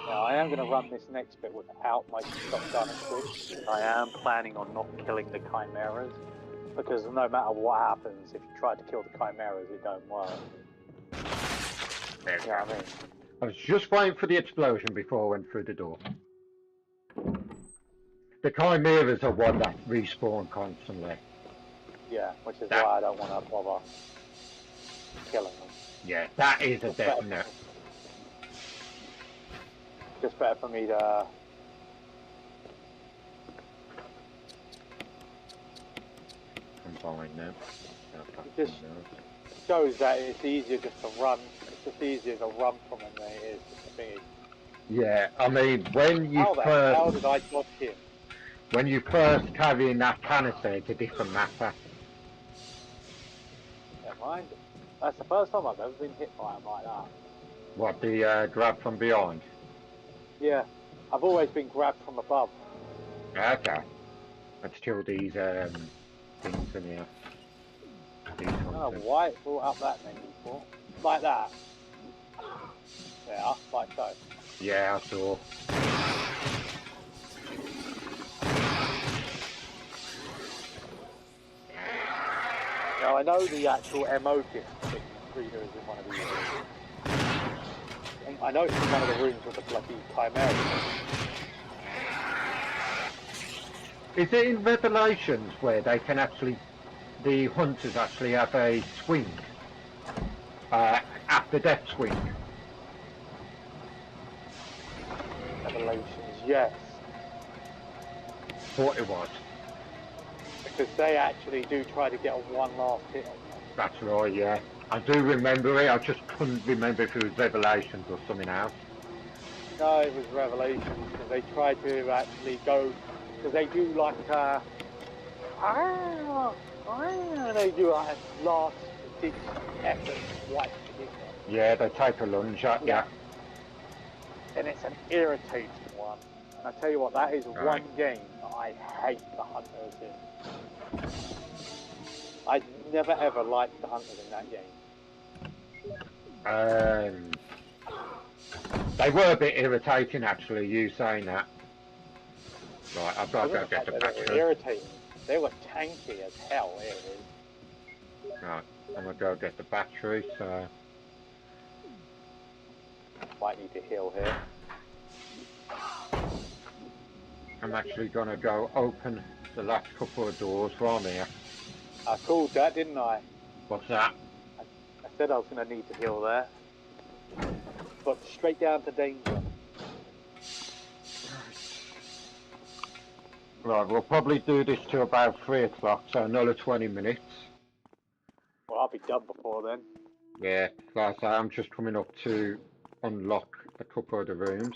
Now, I am going to run this next bit without my shotgun equipped. I am planning on not killing the chimeras, because no matter what happens, if you try to kill the chimeras, it don't work. There we You know go. what I mean? I was just waiting for the explosion before I went through the door. The chimeras are one that respawn constantly. Yeah, which is That- why I don't want to bother killing them. Yeah, that is a Just better- definite. Just better for me to... Combine them. Just shows that it's easier just to run. It's just easier to run from them than it is to thingy. Yeah, I mean, when you How first did I dodge him? when you first carry in that canister, it's a different matter. Never mind. That's the first time I've ever been hit by him like that. What, the grab from behind? Yeah, I've always been grabbed from above. Okay. Let's kill these things in here. These I don't know hunters. why it brought up that menu for. Like that. Yeah, like so. Yeah, I saw. Now I know the actual MO disc reader is in one of these rooms. I know it's in one of the rooms with the bloody chimera. Is it in Revelations where they can actually, the hunters actually have a swing? After death swing? Revelations, yes. Thought it was. Because they actually do try to get a one last hit on them. That's right, yeah. I do remember it, I just couldn't remember if it was Revelations or something else. No, it was Revelations, because they try to actually go, because they do like, they do like a last ditch effort swipe to hit them. Yeah, they take a lunge at you. And it's an irritating one. And I tell you what, that is one game that I hate the hunters in. I never ever liked the hunters in that game. They were a bit irritating actually, you saying that. Right, I've got to go get the They battery. were irritating. They were tanky as hell, it is. Right, I'm going to go get the battery, so... Might need to heal here. I'm actually going to go open the last couple of doors from here. I called that, didn't I? What's that? I said I was going to need to heal there. But straight down to danger. Right, we'll probably do this till about 3 o'clock, so another 20 minutes. Well, I'll be done before then. Yeah, like I say, I'm just coming up to unlock a couple of the rooms.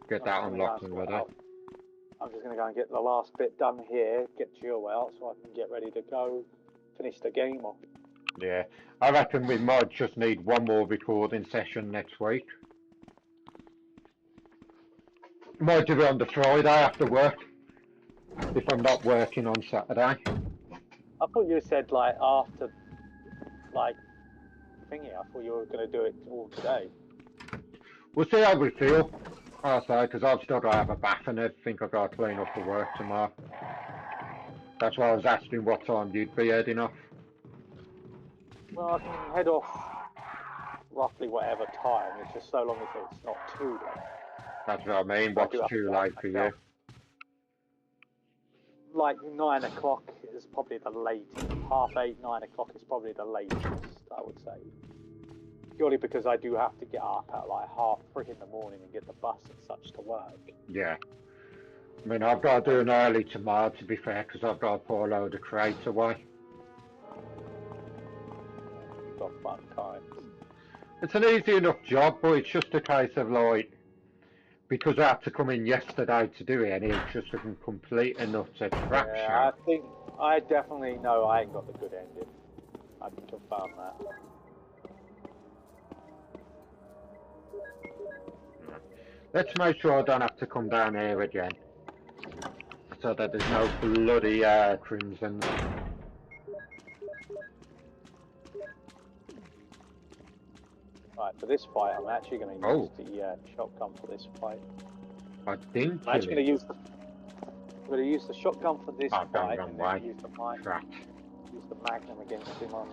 Get that unlocked and ready. I'm just going to go and get the last bit done here, get Jill out so I can get ready to go finish the game off. Yeah, I reckon we might just need one more recording session next week. Might do it on the Friday after work, if I'm not working on Saturday. I thought you said like after, like, thingy, I thought you were going to do it all today. We'll see how we feel, I say, because I've still got to have a bath and everything. I've got to clean up for work tomorrow. That's why I was asking what time you'd be heading off. Well, I can head off roughly whatever time, it's just so long as it's not too late. That's what I mean, what's too late for you? Like 9 o'clock is probably the latest. 8:30, 9 o'clock is probably the latest, I would say. Purely because I do have to get up at like 3:30 in the morning and get the bus and such to work. Yeah. I mean, I've got to do an early tomorrow, to be fair, because I've got to put a load of crates away. You've got fun times. It's an easy enough job, but it's just a case of like, because I had to come in yesterday to do it, and it's just a complete and utter crap Yeah, show. I think I definitely know I ain't got the good ending. I can confirm that. Let's make sure I don't have to come down here again, so that there's no bloody crimsons. Right, for this fight, I'm actually going to use the shotgun for this fight. I think I'm actually going to use the. I'm going to use the shotgun for this fight, and then use the use the magnum against him on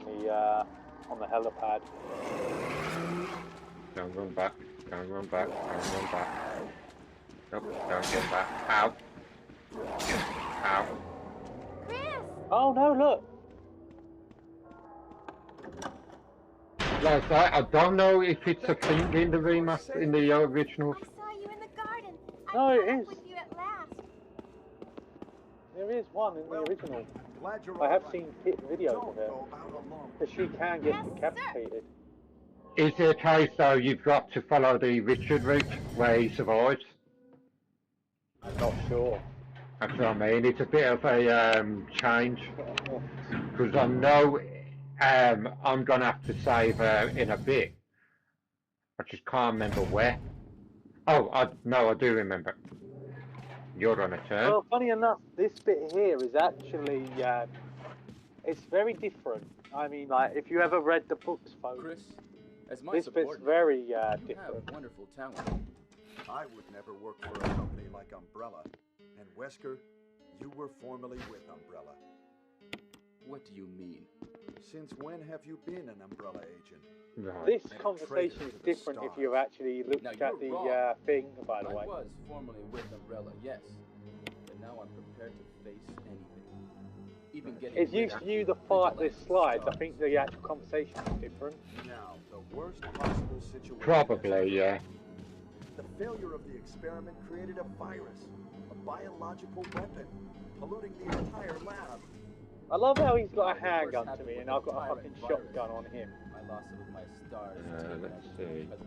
the helipad. Don't run back. Don't run back. Don't run back. Nope, don't get back. Ow. Ow. Chris! Oh no! Look. Like that, I don't know if it's a thing in the remaster, in the original. I saw you in the garden. I No, it caught up is. with you at last. There is one in the original. Glad you're I have all seen right. videos of it. Go out alone. Because she can get Yes, decapitated. Is it a case though you've got to follow the Richard route where he survives? I'm not sure. That's what I mean. It's a bit of a change because I know I'm gonna have to save in a bit. I just can't remember where. Oh, I do remember. You're on a turn. Well, funny enough, this bit here is actually it's very different. I mean, like if you ever read the books, folks, Chris, as my this bit's subordinate, very you different. have wonderful talent. I would never work for a company like Umbrella. And Wesker, you were formerly with Umbrella. What do you mean? Since when have you been an Umbrella agent? Right. This conversation is different if you've actually looked Now, at you're the wrong. thing, by the I way. was formerly with Umbrella, yes. But now I'm prepared to face anything. Even getting If you rid of view the fight, the vigilante slides, I stars. think the actual conversation is different. Now, the worst possible situation. Probably, yeah. The failure of the experiment created a virus, a biological weapon, polluting the entire lab. I love how he's got a Now, the worst handgun to happened me with and the I've got a tyrant fucking virus. shotgun on him. My loss of my stars. taken Let's as see. present.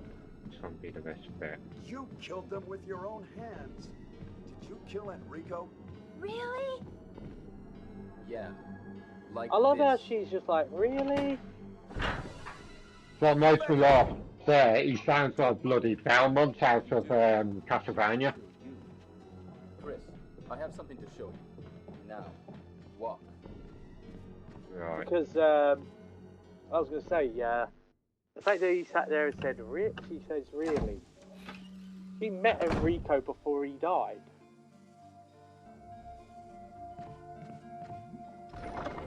This won't be the best bet. You killed them with your own hands. Did you kill Enrico? Really? Yeah. Like I love how this. she's just like, really? What makes me laugh there, he sounds like bloody Belmont out of Castlevania. Chris, I have something to show you. Now, walk. Right. Because I was going to say, the fact that he sat there and said, she says, really? He met Enrico before he died.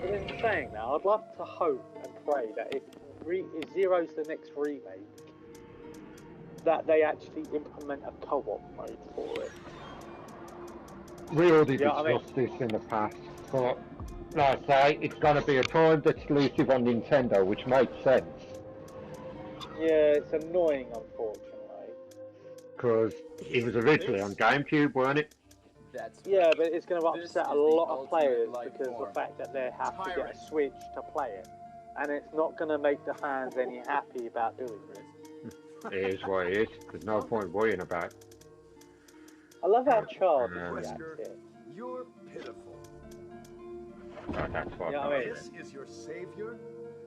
But in saying that, I'd love to hope and pray that if Zero's the next remake, that they actually implement a co-op mode for it. We already Yeah, discussed this in the past, but like I say, it's going to be a timed exclusive on Nintendo, which makes sense. Yeah, it's annoying, unfortunately. Because it was originally on GameCube, weren't it? That's Yeah, but it's going to This upset a is the lot of ultimate players life because of form. the fact that they have to get Tyrant. a Switch to play it. And it's not going to make the fans any happy about doing this. It is what it is. There's no point worrying about it. I love how childish he Wesker, acts here. you're pitiful. Right, that's what Yeah, I mean- This is your savior?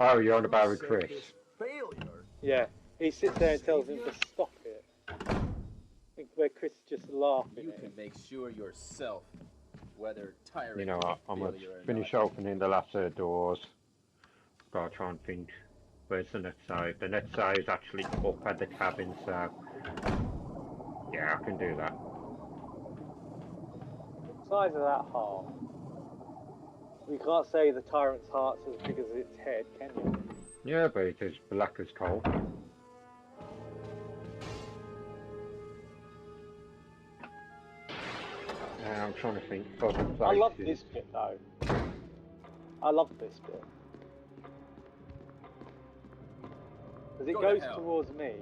Oh, you're on about You with saved Chris. his failure. Yeah, he sits there and tells him to stop it. I think where Chris is just laughing You at can him. make sure yourself, whether tyrant You know is a what, I'm going failure to or finish not. opening the last set of doors. Gotta try and think. Where's the net side? The net side is actually up at the cabin, so... Yeah, I can do that. Size of that heart. We can't say the tyrant's heart's as big as its head, can you? Yeah, but it is black as coal. Now I'm trying to think other places. I love this bit though. I love this bit. Because it Go to goes hell. towards me,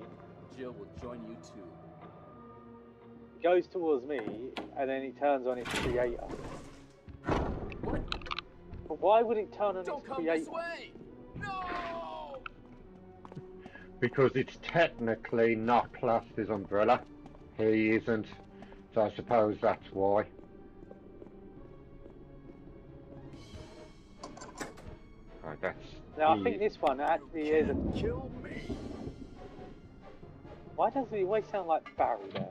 Jill will join you too. goes towards me, and then he turns on its creator. What? But why would it turn on Don't its come creator? this way! No! Because it's technically not classed as Umbrella. He isn't. So I suppose that's why. Right, that's... Now I the- think this one actually is a... Kill me. Why does it always sound like Barry there?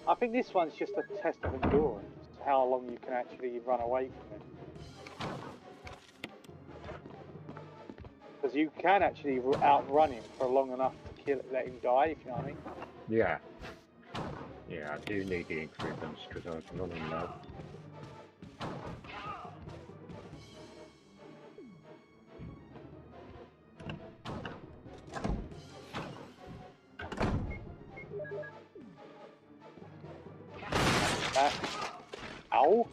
I think this one's just a test of endurance. How long you can actually run away from it. Because you can actually outrun him for long enough to let him die, if you know what I mean. Yeah. Yeah, I do need the increments because I was running low. Ow!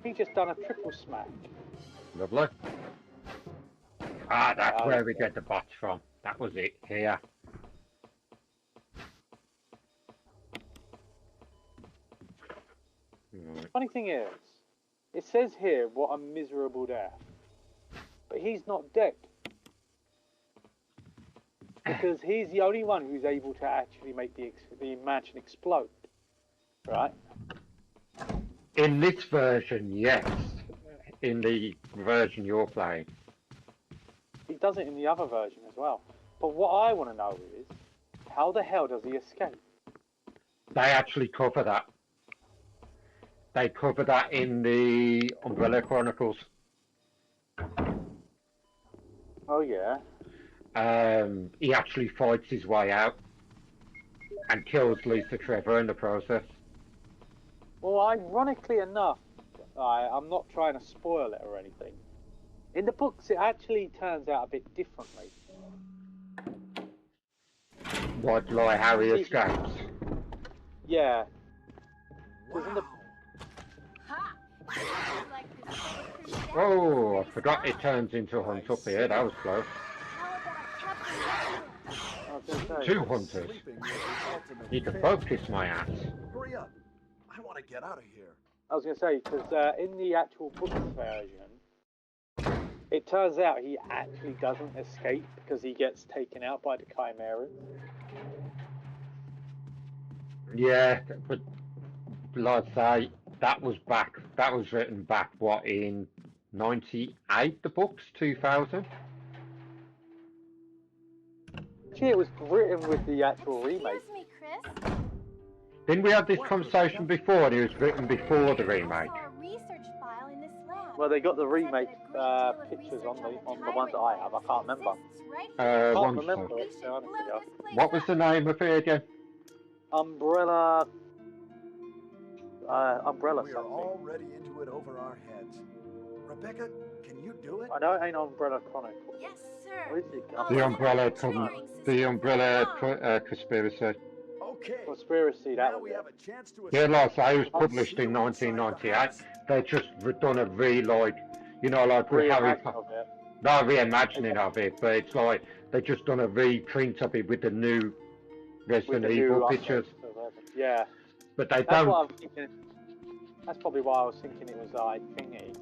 He just done a triple smack. Lovely. Ah, that's where we get the bots from. That was it, here. Right. Funny thing is, it says here, what a miserable death. But he's not dead. Because he's the only one who's able to actually make the mansion explode. Right? In this version, yes. In the version you're playing. He does it in the other version as well. But what I want to know is, how the hell does he escape? They actually cover that. They cover that in the Umbrella Chronicles. Oh yeah. He actually fights his way out and kills Lisa Trevor in the process. Well, ironically enough, I'm not trying to spoil it or anything. In the books, it actually turns out a bit differently. What, like how he escapes? Yeah. Because in the Ha! Like this fake crusader. Oh, I forgot it turns into a hunt up here. That was close. How about a couple of 2 hunters. Sleeping was the ultimate You can fail. both kiss my ass. Hurry up. I want to get out of here. I was going to say, because in the actual book version, it turns out he actually doesn't escape because he gets taken out by the Chimera. Yeah, but like I say, that was written back, what, in 98, the books, 2000? Actually, it was written with the actual remake. Excuse me, Chris. Didn't we have this What, conversation Rebecca? before and it was written before the I remake? saw a research file in this lab. Well, they got the It said that remake a great deal of pictures research on the tyrant ones that I have. I virus can't remember. exists right here. Can't One remember second. it, to be honest with Blow you. this place What was up. the name of it again? Umbrella. Umbrella We are something. already into it over our heads. Rebecca, can you do it? I know it ain't Umbrella Chronicles. Yes, sir. What is it? Oh, The yeah. Umbrella, Triggering system the Umbrella going on. Conspiracy. Okay. Conspiracy, that Now was we it. have a chance to Yeah, like I say, it was Oh, published in 1998. They just done a like with Harry Reimagining of it. not reimagining of it, but it's like they just done a reprint of it with the new With Resident the Evil new pictures. updates or whatever. Yeah. But they That's don't. what I was thinking. That's probably why I was thinking it was like thingy.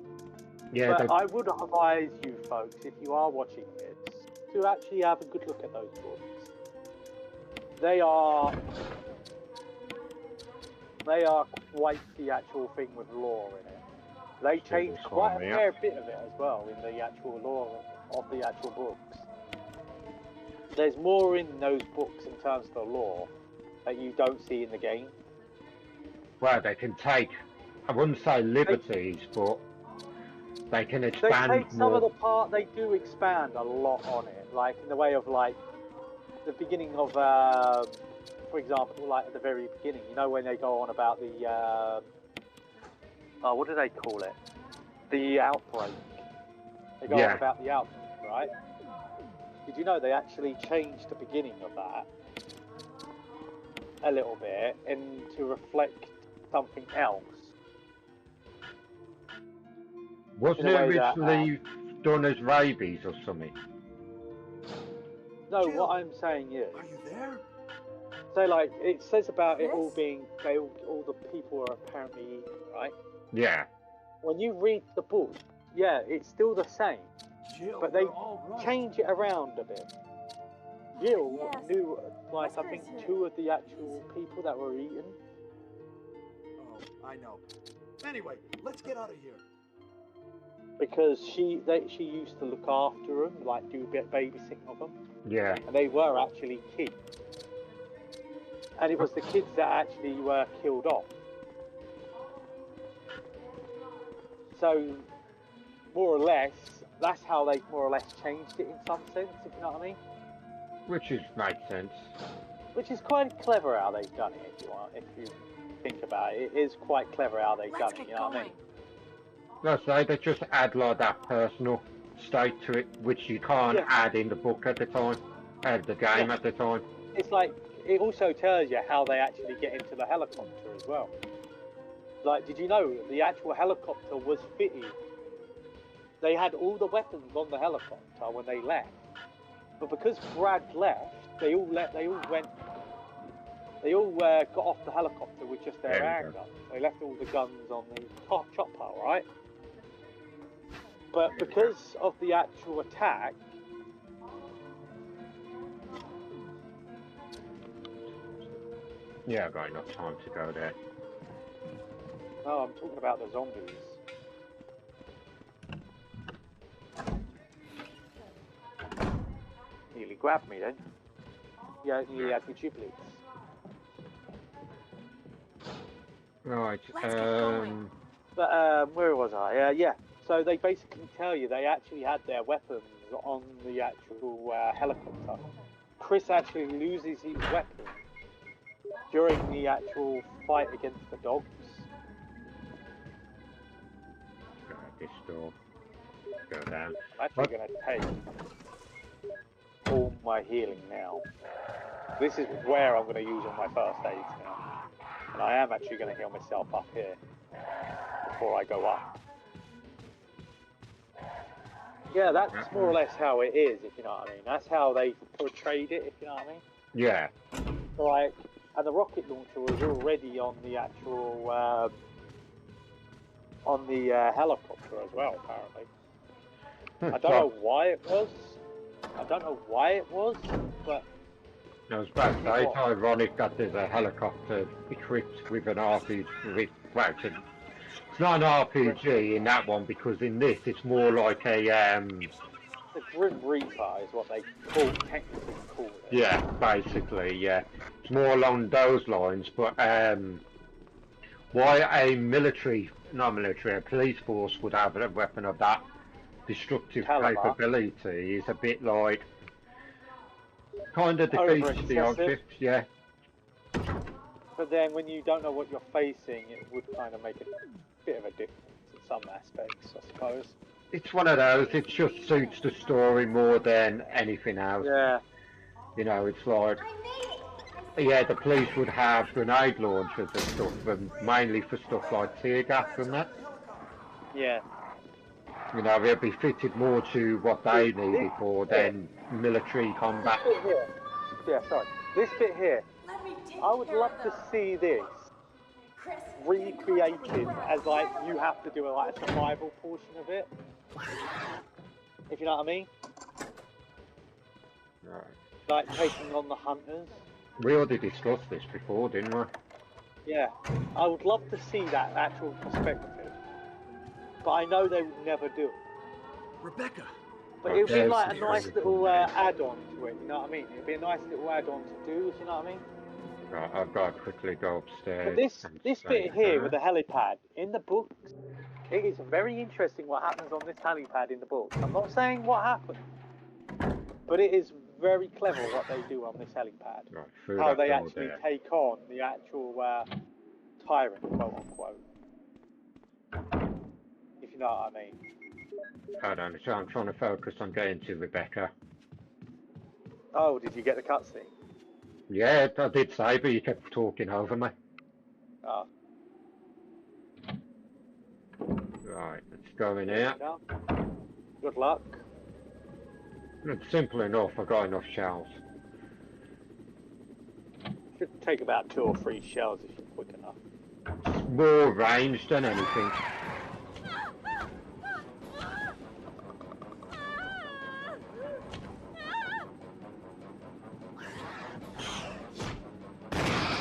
Yeah, But I would advise you folks, if you are watching this, to actually have a good look at those books. They are quite the actual thing with lore in it. They changed this quite a one, yeah. fair bit of it as well in the actual lore of the actual books. There's more in those books in terms of the lore that you don't see in the game. well, they can take. I wouldn't say liberties, but they can They expand take some of more. the part, they do expand a lot on it, like in the way of like the beginning of, for example, like at the very beginning, you know, when they go on about the, what do they call it? The outbreak. They go on about the outbreak, right? Did you know they actually changed the beginning of that a little bit and to reflect something else? Wasn't in it a way that, originally done as rabies or something? No, Jill, what I'm saying is, Are you there? so like it says about it all Yes? being, all the people are apparently evil, right? Yeah. When you read the book, yeah, it's still the same, Jill, but they we're all right. change it around a bit. Jill Yes. knew, like, I Wesker think is here. 2 of the actual people that were eaten. Oh, I know. Anyway, let's get out of here. Because she used to look after them, like do a bit of babysitting of them, Yeah. and they were actually kids. And it was the kids that actually were killed off. So, more or less, that's how they more or less changed it in some sense, if you know what I mean. Which makes sense. Which is quite clever how they've done it, if you think about it. It is quite clever how they've done it, you know what I mean? Let's say they just add like that personal state to it, which you can't add in the book at the time, the game at the time. It's like, it also tells you how they actually get into the helicopter as well. Like, did you know the actual helicopter was fitted? They had all the weapons on the helicopter when they left, but because Brad left, they all got off the helicopter with just their air guns. They left all the guns on the chopper, right? But because of the actual attack, yeah, I've got enough time to go there. no, I'm talking about the zombies. Nearly grabbed me then. Yeah, nearly had me duplicates. Right, But where was I? Yeah. So they basically tell you they actually had their weapons on the actual helicopter. Chris actually loses his weapon during the actual fight against the dogs. this door. Go down. I'm actually going to take all my healing now. This is where I'm going to use all my first aids now. And I am actually going to heal myself up here before I go up. Yeah, that's more or less how it is, if you know what I mean. That's how they portrayed it, if you know what I mean. Yeah. Like, and the rocket launcher was already on the actual, helicopter as well, apparently. I don't know why it was. But... I was about to say, it's ironic that there's a helicopter equipped with an RPG. It's not an RPG in that one, because in this it's more like a the Grim Reaper is what they technically call it. Yeah, basically, yeah. It's more along those lines, but why a a police force would have a weapon of that destructive capability is a bit like kind of defeats the object, yeah. But then when you don't know what you're facing, it would kind of make a bit of a difference in some aspects, I suppose. It's one of those, it just suits the story more than anything else. Yeah. You know, it's like, yeah, the police would have grenade launchers and stuff, and mainly for stuff like tear gas and that. Yeah. You know, it'd be fitted more to what they needed for than military combat. This bit here. Yeah, sorry. This bit here. I would love to see this recreated as like you have to do a survival portion of it. If you know what I mean. Right. Like taking on the hunters. We already discussed this before, didn't we? Yeah. I would love to see that actual perspective. But I know they would never do it. Rebecca! But it would be like a nice little add-on to it, you know what I mean? It would be a nice little add-on to do, if you know what I mean? Right, I've got to quickly go upstairs. But this bit here with the helipad, in the books, it is very interesting what happens on this helipad in the books. I'm not saying what happened, but it is very clever what they do on this helipad. Right, how they actually take on the actual tyrant, quote-unquote. If you know what I mean. Hold on, so I'm trying to focus on getting to Rebecca. Oh, did you get the cutscene? Yeah, I did say, but you kept talking over me. Oh. Right, let's go in here. Good luck. It's simple enough, I got enough shells. Should take about 2 or 3 shells if you're quick enough. It's more range than anything.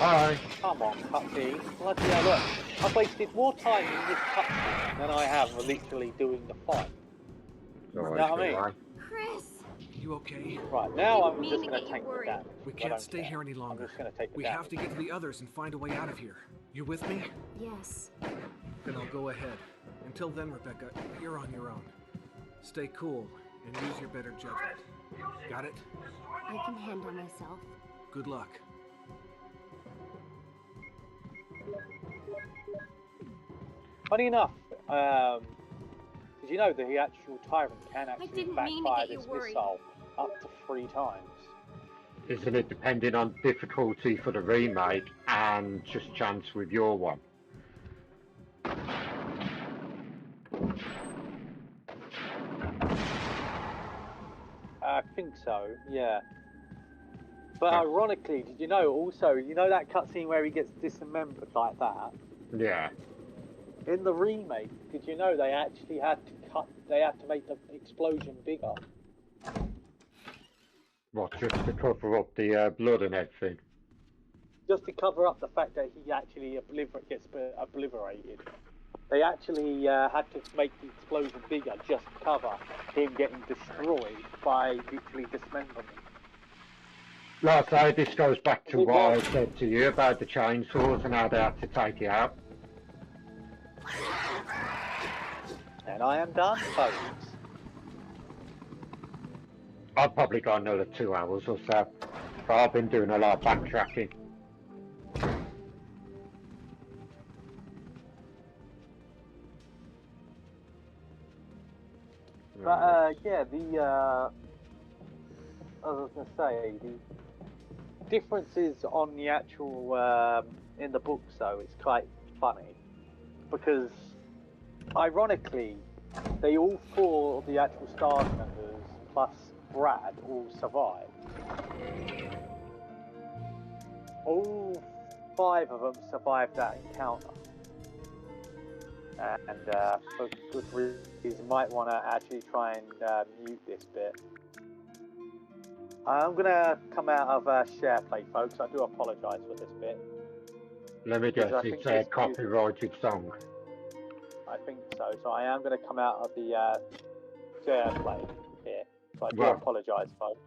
Hi. Come on, cutscene. Bloody hell, look. I've wasted more time in this cutscene than I have literally doing the fight. You know what I mean? Chris! You okay? Right, now I'm just going to tank the damage. We can't stay here any longer. I'm just going to take the We damage. have to get to the others and find a way out of here. You with me? Yes. Then I'll go ahead. Until then, Rebecca, you're on your own. Stay cool and use your better judgment. Got it? I can handle myself. Good luck. Funny enough, did you know that the actual Tyrant can actually didn't mean to backfire get you this worried. missile up to 3 times? Isn't it depending on difficulty for the remake and just chance with your one? I think so, yeah. But Huh. ironically, did you know also, you know that cutscene where he gets dismembered like that? Yeah. In the remake, did you know they actually had to make the explosion bigger? What, just to cover up the blood and everything? Just to cover up the fact that he actually gets obliterated. They actually had to make the explosion bigger just to cover him getting destroyed by literally dismembering him. Like I say, this goes back to what I said to you about the chainsaws and how they had to take it out. And I am done, folks. I've probably got another 2 hours or so, but I've been doing a lot of backtracking. But yeah, I was going to say, the differences on the actual, in the books though, it's quite funny. Because, ironically, they all 4 of the actual Stars members, plus Brad, all survived. All 5 of them survived that encounter. And for good reason, you might want to actually try and mute this bit. I'm going to come out of share play, folks. I do apologise for this bit. Let me guess, it's a copyrighted song. I think so. So I am going to come out of the share play here. So I do Well, apologise, folks.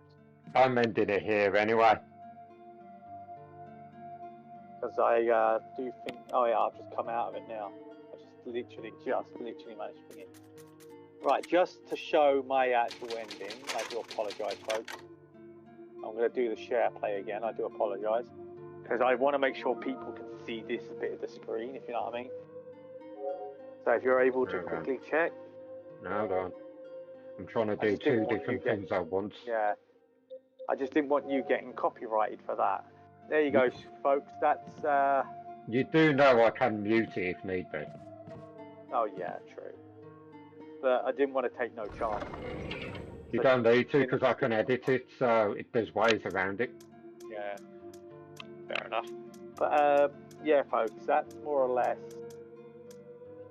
I'm ending it here anyway. Because I do think... Oh yeah, I've just come out of it now. I just literally managed to bring it. Right, just to show my actual ending, I do apologise, folks. I'm going to do the share play again. I do apologise. Because I want to make sure people can see this bit of the screen, if you know what I mean. So if you're able to quickly check. No, hold on. I'm trying to do 2 different things at once. Yeah. I just didn't want you getting copyrighted for that. There you go, folks. That's... You do know I can mute it if need be. Oh yeah, true. But I didn't want to take no chance. You don't need to, because I can edit it, so there's ways around it. Yeah, fair enough. But yeah, folks, that's more or less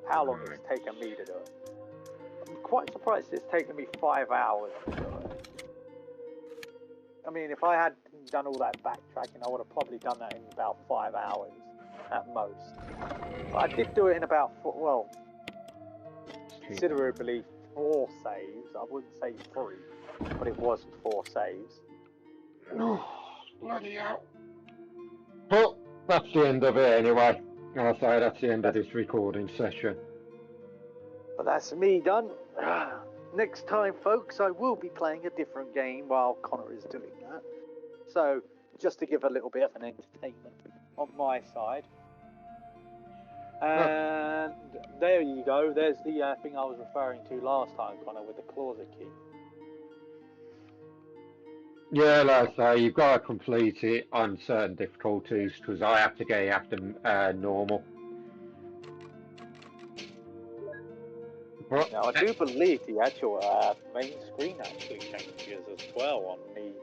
how long it's taken me to do it. I'm quite surprised it's taken me 5 hours to do it. I mean, if I had done all that backtracking, I would have probably done that in about 5 hours at most. But I did do it in about considerably 4 saves. I wouldn't say 3, but it was 4 saves. Oh, bloody hell. But that's the end of it anyway. I'll say that's the end of this recording session. But that's me done. Next time, folks, I will be playing a different game while Connor is doing that. So, just to give a little bit of an entertainment on my side. And there you go. There's the thing I was referring to last time, Connor, with the closet key. Yeah, like I say, you've got to complete it on certain difficulties, because I have to get it after normal. But, now, I do believe the actual main screen actually changes as well on the...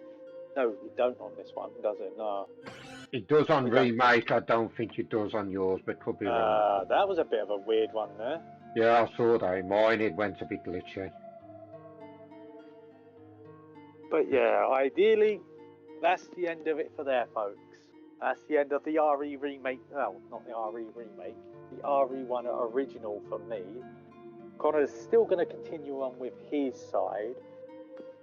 No, you don't on this one, does it? No. It does on Remake, I don't think it does on yours, but could be wrong. That was a bit of a weird one there. Yeah, I saw that in mine, it went a bit glitchy. But yeah, ideally, that's the end of it for there, folks. That's the end of the RE remake. Well, not the RE remake. The RE1 original for me. Connor's still going to continue on with his side.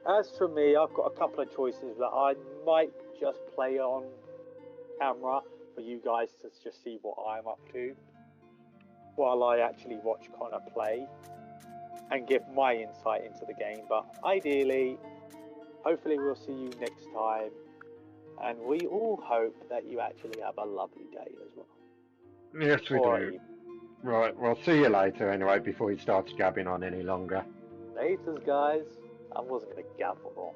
As for me, I've got a couple of choices that I might just play on camera for you guys to just see what I'm up to while I actually watch Connor play. and give my insight into the game. But ideally, hopefully we'll see you next time, and we all hope that you actually have a lovely day as well. Yes, we Or do. Right, well, see you later anyway, before he starts gabbing on any longer. laters, guys. I wasn't going to gab for long.